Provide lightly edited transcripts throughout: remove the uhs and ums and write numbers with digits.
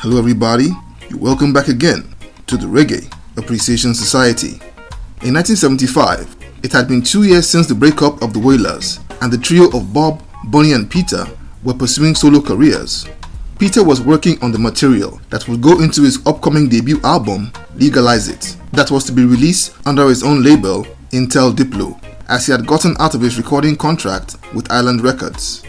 Hello everybody, welcome back again to the Reggae Appreciation Society. In 1975, it had been 2 years since the breakup of the Wailers, and the trio of Bob, Bonnie and Peter were pursuing solo careers. Peter was working on the material that would go into his upcoming debut album, Legalize It, that was to be released under his own label, Intel Diplo, as he had gotten out of his recording contract with Island Records.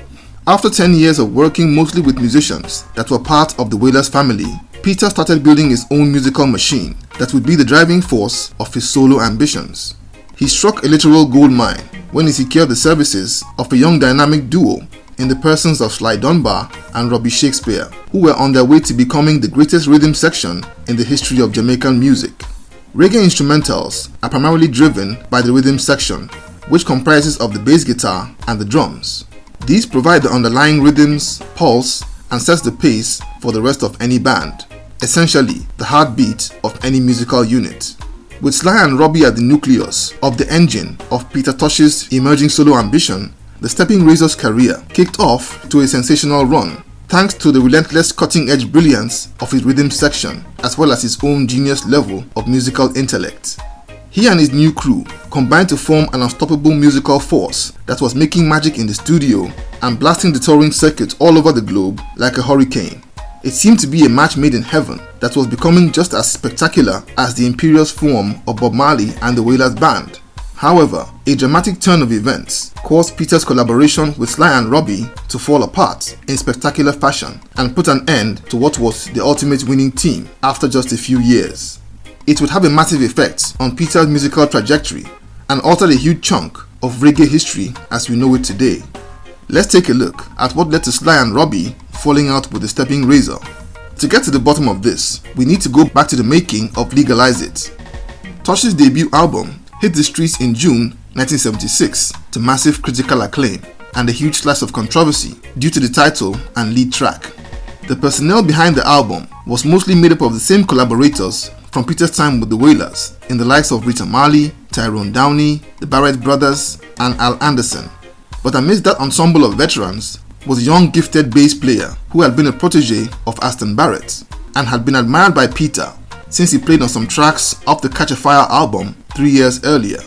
After 10 years of working mostly with musicians that were part of the Wailers family, Peter started building his own musical machine that would be the driving force of his solo ambitions. He struck a literal gold mine when he secured the services of a young dynamic duo in the persons of Sly Dunbar and Robbie Shakespeare, who were on their way to becoming the greatest rhythm section in the history of Jamaican music. Reggae instrumentals are primarily driven by the rhythm section, which comprises of the bass guitar and the drums. These provide the underlying rhythms, pulse, and sets the pace for the rest of any band, essentially the heartbeat of any musical unit. With Sly and Robbie at the nucleus of the engine of Peter Tosh's emerging solo ambition, the Stepping Razor's career kicked off to a sensational run, thanks to the relentless cutting-edge brilliance of his rhythm section, as well as his own genius level of musical intellect. He and his new crew combined to form an unstoppable musical force that was making magic in the studio and blasting the touring circuit all over the globe like a hurricane. It seemed to be a match made in heaven that was becoming just as spectacular as the imperious form of Bob Marley and the Wailers band. However, a dramatic turn of events caused Peter's collaboration with Sly and Robbie to fall apart in spectacular fashion and put an end to what was the ultimate winning team after just a few years. It would have a massive effect on Peter's musical trajectory and alter a huge chunk of reggae history as we know it today. Let's take a look at what led to Sly and Robbie falling out with the Stepping Razor. To get to the bottom of this, we need to go back to the making of Legalize It. Tosh's debut album hit the streets in June 1976 to massive critical acclaim and a huge slice of controversy due to the title and lead track. The personnel behind the album was mostly made up of the same collaborators from Peter's time with the Wailers, in the likes of Rita Marley, Tyrone Downey, the Barrett Brothers, and Al Anderson. But amidst that ensemble of veterans was a young gifted bass player who had been a protege of Aston Barrett and had been admired by Peter since he played on some tracks off the Catch a Fire album 3 years earlier.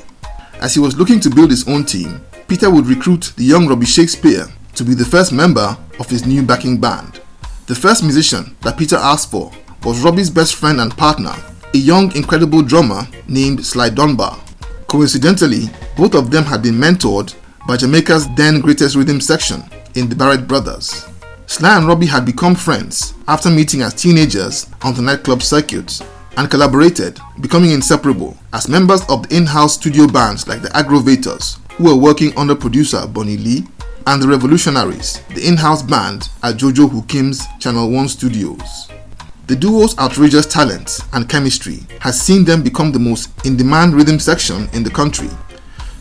As he was looking to build his own team, Peter would recruit the young Robbie Shakespeare to be the first member of his new backing band. The first musician that Peter asked for was Robbie's best friend and partner, a young incredible drummer named Sly Dunbar. Coincidentally, both of them had been mentored by Jamaica's then greatest rhythm section in the Barrett Brothers. Sly and Robbie had become friends after meeting as teenagers on the nightclub circuit and collaborated, becoming inseparable as members of the in-house studio bands like the Aggrovators, who were working under producer Bonnie Lee, and the Revolutionaries, the in-house band at Jojo Hukim's Channel 1 studios. The duo's outrageous talent and chemistry has seen them become the most in-demand rhythm section in the country.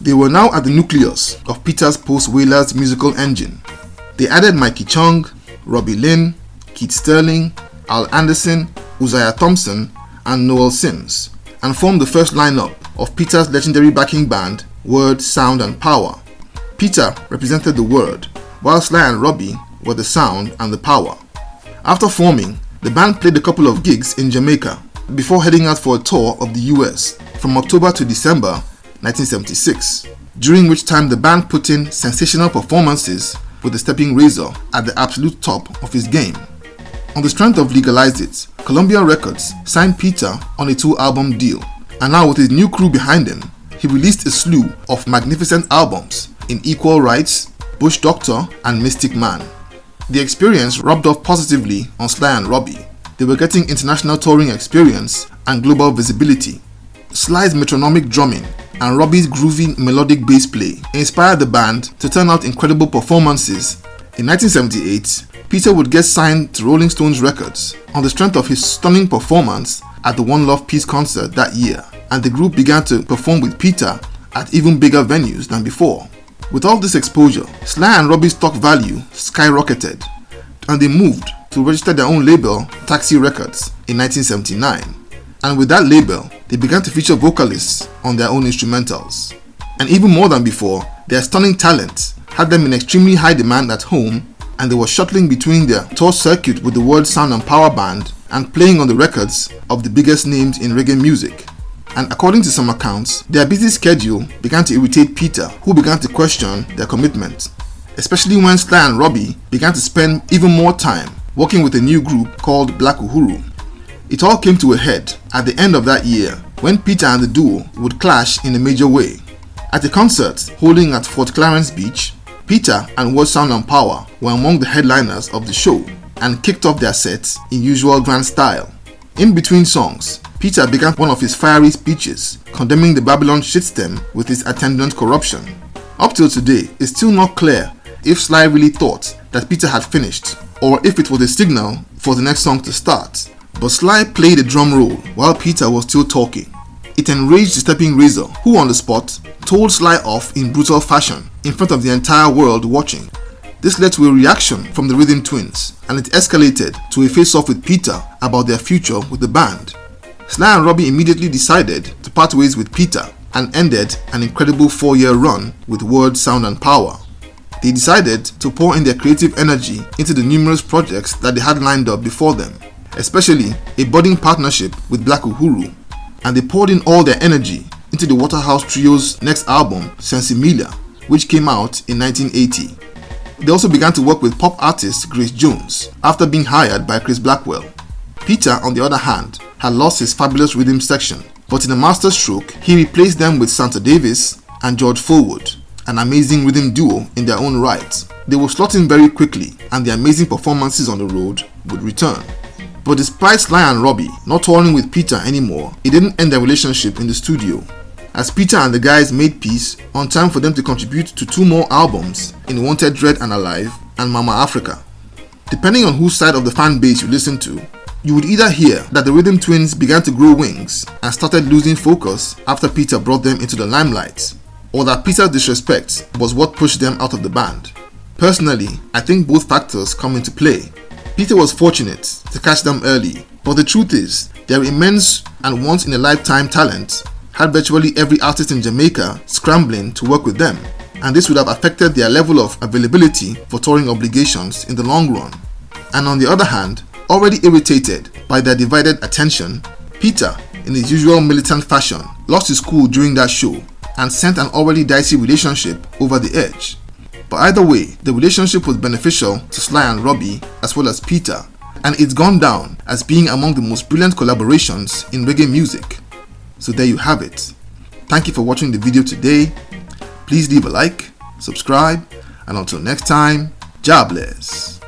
They were now at the nucleus of Peter's post-Wailers musical engine. They added Mikey Chung, Robbie Lynn, Keith Sterling, Al Anderson, Uzziah Thompson, and Noel Sims, and formed the first lineup of Peter's legendary backing band, Word, Sound and Power. Peter represented the word, while Sly and Robbie were the sound and the power. After forming, the band played a couple of gigs in Jamaica before heading out for a tour of the US from October to December 1976, during which time the band put in sensational performances with the Stepping Razor at the absolute top of his game. On the strength of Legalize It, Columbia Records signed Peter on a 2-album deal, and now with his new crew behind him, he released a slew of magnificent albums in Equal Rights, Bush Doctor, and Mystic Man. The experience rubbed off positively on Sly and Robbie. They were getting international touring experience and global visibility. Sly's metronomic drumming and Robbie's groovy melodic bass play inspired the band to turn out incredible performances. In 1978, Peter would get signed to Rolling Stones Records on the strength of his stunning performance at the One Love Peace concert that year, and the group began to perform with Peter at even bigger venues than before. With all this exposure, Sly and Robbie's stock value skyrocketed, and they moved to register their own label, Taxi Records, in 1979. And with that label, they began to feature vocalists on their own instrumentals. And even more than before, their stunning talent had them in extremely high demand at home, and they were shuttling between their tour circuit with the World Sound and Power Band and playing on the records of the biggest names in reggae music. And according to some accounts, their busy schedule began to irritate Peter, who began to question their commitment, especially when Sly and Robbie began to spend even more time working with a new group called Black Uhuru. It all came to a head at the end of that year when Peter and the duo would clash in a major way. At a concert holding at Fort Clarence Beach, Peter and Word Sound and Power were among the headliners of the show and kicked off their sets in usual grand style. In between songs, Peter began one of his fiery speeches condemning the Babylon shitstem with its attendant corruption. Up till today, it's still not clear if Sly really thought that Peter had finished or if it was a signal for the next song to start. But Sly played a drum roll while Peter was still talking. It enraged the stepping razor, who on the spot told Sly off in brutal fashion in front of the entire world watching. This led to a reaction from the Rhythm Twins, and it escalated to a face-off with Peter about their future with the band. Sly and Robbie immediately decided to part ways with Peter and ended an incredible 4-year run with Word, Sound and Power. They decided to pour in their creative energy into the numerous projects that they had lined up before them, especially a budding partnership with Black Uhuru, and they poured in all their energy into the Waterhouse Trio's next album, Sensimilia, which came out in 1980. They also began to work with pop artist Grace Jones after being hired by Chris Blackwell. Peter, on the other hand, had lost his fabulous rhythm section, but in a master stroke, he replaced them with Santa Davis and George Forward, an amazing rhythm duo in their own right. They would slot in very quickly, and their amazing performances on the road would return. But despite Sly and Robbie not touring with Peter anymore, it didn't end their relationship in the studio, as Peter and the guys made peace on time for them to contribute to 2 more albums in Wanted Dread and Alive and Mama Africa. Depending on whose side of the fan base you listen to, you would either hear that the Rhythm Twins began to grow wings and started losing focus after Peter brought them into the limelight, or that Peter's disrespect was what pushed them out of the band. Personally, I think both factors come into play. Peter was fortunate to catch them early, but the truth is, their immense and once-in-a-lifetime talent had virtually every artist in Jamaica scrambling to work with them, and this would have affected their level of availability for touring obligations in the long run. And on the other hand, already irritated by their divided attention, Peter, in his usual militant fashion, lost his cool during that show and sent an already dicey relationship over the edge. But either way, the relationship was beneficial to Sly and Robbie as well as Peter, and it's gone down as being among the most brilliant collaborations in reggae music. So there you have it. Thank you for watching the video today. Please leave a like, subscribe, and until next time, Jah bless.